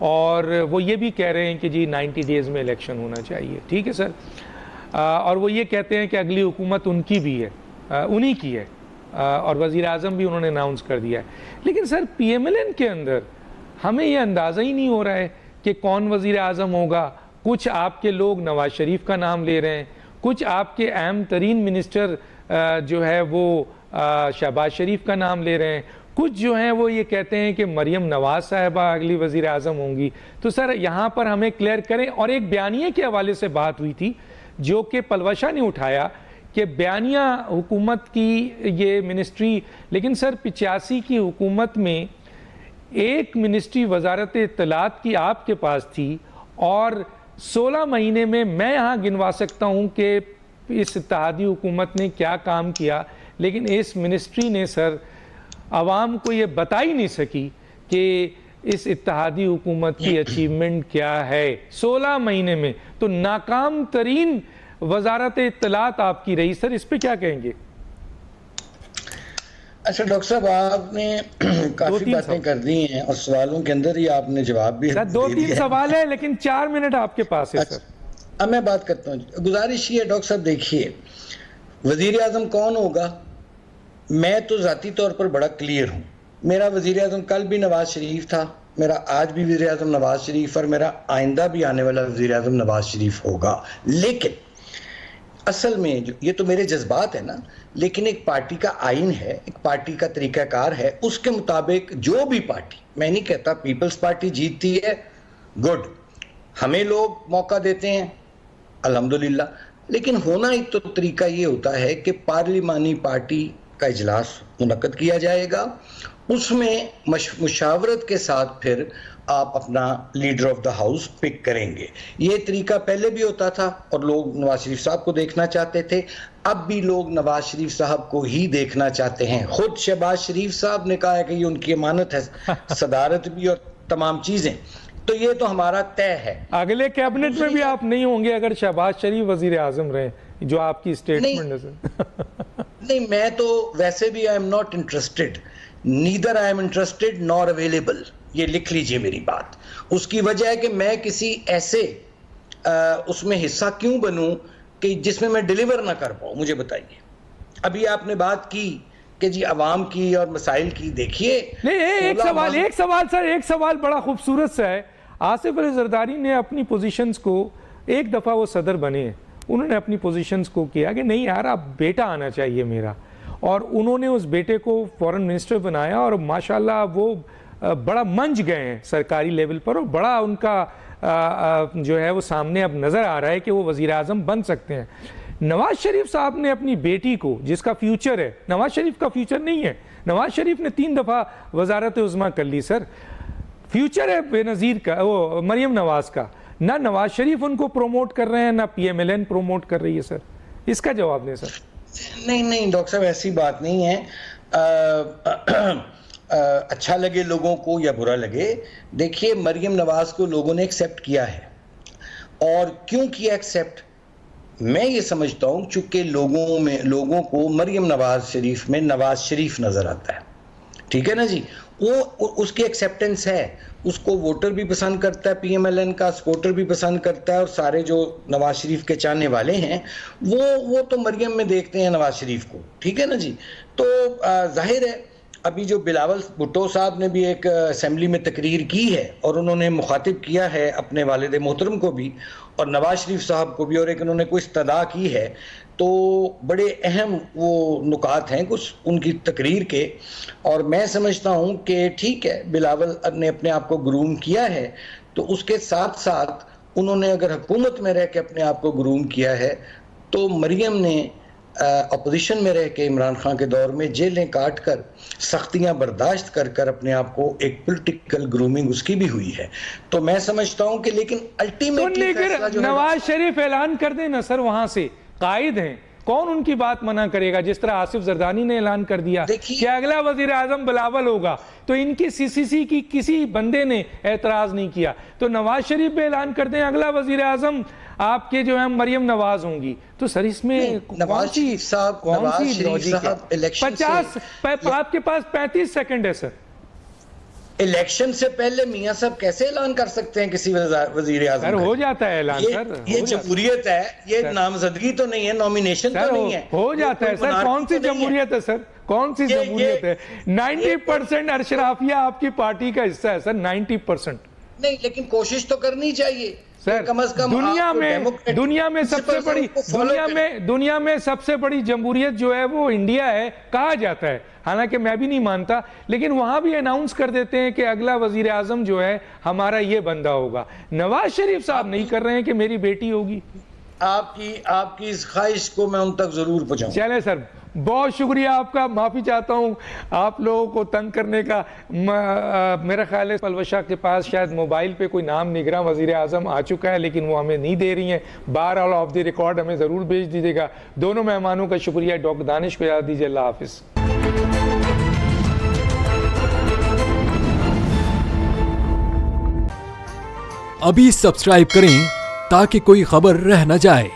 और वो ये भी कह रहे हैं कि जी 90 डेज़ में इलेक्शन होना चाहिए, ठीक है सर। और वो ये कहते हैं कि अगली हुकूमत उनकी भी है, उन्हीं की है, और वज़ीर आज़म भी उन्होंने अनाउंस कर दिया है। लेकिन सर PMLN के अंदर हमें ये अंदाज़ा ही नहीं हो रहा है कि कौन वज़ीर आज़म होगा। कुछ आपके लोग नवाज शरीफ का नाम ले रहे हैं, कुछ आपके अहम तरीन मिनिस्टर जो है वो शहबाज शरीफ का नाम ले रहे हैं, कुछ जो हैं वो ये कहते हैं कि मरियम नवाज साहिबा अगली वज़ीर आज़म होंगी। तो सर यहाँ पर हमें क्लियर करें। और एक बयानिए के हवाले से बात हुई थी जो कि पलवशा ने उठाया कि बयानिया हुकूमत की ये मिनिस्ट्री, लेकिन सर 85 की हुकूमत में एक मिनिस्ट्री वजारत इत्तलात की आपके पास थी, और 16 महीने में मैं यहाँ गिनवा सकता हूँ कि इस इत्तेहादी हुकूमत ने क्या काम किया। लेकिन इस मिनिस्ट्री ने सर आवाम को ये बता ही नहीं सकी कि इस इत्तेहादी हुकूमत की अचीवमेंट क्या है 16 महीने में। तो नाकाम तरीन वजारत इत्तलात आपकी रही सर, इस पे क्या कहेंगे? अच्छा डॉक्टर साहब, आपने काफी बातें कर दी हैं और सवालों के अंदर ही आपने जवाब भी दे 2-3 सवाल है, लेकिन 4 मिनट आपके पास है। अच्छा, सर अब मैं बात करता हूँ। गुजारिश ये है डॉक्टर साहब, देखिए वजीर आजम कौन होगा, मैं तो जाती तौर पर बड़ा क्लियर हूँ। मेरा वजीर आजम कल भी नवाज शरीफ था, मेरा आज भी वजीर आजम नवाज शरीफ, और मेरा आइंदा भी आने वाला वजीर आजम नवाज शरीफ होगा। लेकिन असल में जो ये तो मेरे जज्बात है ना, लेकिन एक पार्टी का आइन है, एक पार्टी का तरीकाकार है, उसके मुताबिक जो भी पार्टी, मैं नहीं कहता पीपल्स पार्टी जीतती है, गुड, हमें लोग मौका देते हैं, अल्हम्दुलिल्लाह, लेकिन होना एक तो तरीका ये होता है कि पार्लिमानी पार्टी का इजलास मुनक्कद किया जाएगा, उसमें मुशावरत के साथ फिर आप अपना leader of the house pick करेंगे। ये तरीका पहले भी होता था और लोग नवाज शरीफ साहब को देखना चाहते थे, अब भी लोग नवाज शरीफ साहब को ही देखना चाहते हैं। खुद शहबाज शरीफ साहब ने कहा है कि ये उनकी अमानत है, सदारत भी और तमाम चीजें, तो ये तो हमारा तय है। अगले कैबिनेट में भी आप नहीं होंगे अगर शहबाज शरीफ वजीर आजम रहे, जो आपकी स्टेटमेंट है सर। नहीं, मैं तो वैसे भी I am not interested, neither I am interested nor available, ये लिख लीजिए मेरी बात। उसकी वजह है कि मैं किसी ऐसे उसमें हिस्सा क्यों बनूं कि जिसमें मैं डिलीवर ना कर पाऊं, मुझे बताइए। अभी आपने बात की कि जी अवाम की और मसाइल की, देखिए नहीं, एक सवाल सर, एक सवाल बड़ा खूबसूरत सा है। आसिफ अली जरदारी ने अपनी पोजीशंस को, एक दफ़ा वो सदर बने, उन्होंने अपनी पोजीशंस को किया कि नहीं यार, अब बेटा आना चाहिए मेरा, और उन्होंने उस बेटे को फॉरेन मिनिस्टर बनाया और माशाल्लाह वो बड़ा मंच गए हैं सरकारी लेवल पर, और बड़ा उनका जो है वो सामने अब नज़र आ रहा है कि वो वज़ीर आज़म बन सकते हैं। नवाज शरीफ साहब ने अपनी बेटी को, जिसका फ्यूचर है, नवाज शरीफ का फ्यूचर नहीं है, नवाज शरीफ ने 3 दफ़ा वजारत उज़्मा कर ली सर, फ्यूचर है बेनज़ीर का, वो मरियम नवाज का, ना नवाज शरीफ उनको प्रोमोट कर रहे हैं ना PMLN प्रोमोट कर रही है सर, इसका जवाब दें सर। नहीं डॉक्टर साहब, ऐसी बात नहीं है। अच्छा लगे लोगों को या बुरा लगे, देखिए मरियम नवाज को लोगों ने एक्सेप्ट किया है, और क्यों किया एक्सेप्ट, मैं ये समझता हूं चूंकि लोगों को मरियम नवाज शरीफ में नवाज शरीफ नजर आता है, ठीक है ना जी, वो उसकी एक्सेप्टेंस है, उसको वोटर भी पसंद करता है, PMLN का सपोर्टर भी पसंद करता है, और सारे जो नवाज शरीफ के चाहने वाले हैं वो तो मरियम में देखते हैं नवाज शरीफ को, ठीक है ना जी। तो जाहिर है अभी जो बिलावल भुट्टो साहब ने भी एक असेंबली में तकरीर की है और उन्होंने मुखातिब किया है अपने वालिद मोहतरम को भी और नवाज शरीफ साहब को भी, और एक उन्होंने कोई इस्तदा की है, तो बड़े अहम वो नुकात हैं कुछ उनकी तकरीर के, और मैं समझता हूं कि ठीक है बिलावल ने अपने आप को ग्रूम किया है, तो उसके साथ साथ उन्होंने अगर हुकूमत में रह के अपने आप को ग्रूम किया है, तो मरियम ने अपोजिशन में रह के इमरान खान के दौर में जेलें काट कर, सख्तियां बर्दाश्त कर कर अपने आप को एक पॉलिटिकल ग्रूमिंग उसकी भी हुई है। तो मैं समझता हूं कि लेकिन अल्टीमेटली नवाज शरीफ ऐलान कर दें ना सर, वहां से कायद हैं, कौन उनकी बात मना करेगा? जिस तरह आसिफ जरदानी ने ऐलान कर दिया कि अगला वजीर आजम बिलावल होगा, तो इनकी CCC की किसी बंदे ने एतराज नहीं किया, तो नवाज शरीफ भी ऐलान कर दें अगला वजीर आजम आपके जो है मरियम नवाज होंगी, तो सर इसमें कौन सी लॉजिक है? 50 आपके पास 35 सेकंड है सर। इलेक्शन से पहले मियां साहब कैसे ऐलान कर सकते हैं किसी वजीर आज़म? सर हो जाता है ऐलान सर, ये जमहूरियत है, ये नामजदगी तो नहीं है, नॉमिनेशन तो नहीं है, हो जाता है सर। कौन सी जमहूरियत है सर, कौन सी जमहूरियत है? 90% अशराफिया आपकी पार्टी का हिस्सा है सर, 90%। नहीं, लेकिन कोशिश तो करनी चाहिए सर। कम से कम दुनिया में सबसे बड़ी जमहूरियत जो है वो इंडिया है कहा जाता है, हालांकि मैं भी नहीं मानता, लेकिन वहां भी अनाउंस कर देते हैं कि अगला वजीर आजम जो है हमारा ये बंदा होगा। नवाज शरीफ साहब नहीं कर रहे हैं कि मेरी बेटी होगी। आपकी इस ख्वाहिश को मैं उन तक जरूर पहुंचाऊं। चले सर, बहुत शुक्रिया आपका, माफ़ी चाहता हूँ आप लोगों को तंग करने का। मेरा ख्याल है पलवशा के पास शायद मोबाइल पे कोई नाम निगरान वज़ीर आज़म आ चुका है, लेकिन वो हमें नहीं दे रही हैं। बहरहाल ऑफ द रिकॉर्ड हमें ज़रूर भेज दीजिएगा। दोनों मेहमानों का शुक्रिया। डॉक्टर दानिश को याद दीजिए। अल्लाह हाफिज़। अभी सब्सक्राइब करें ताकि कोई खबर रह न जाए।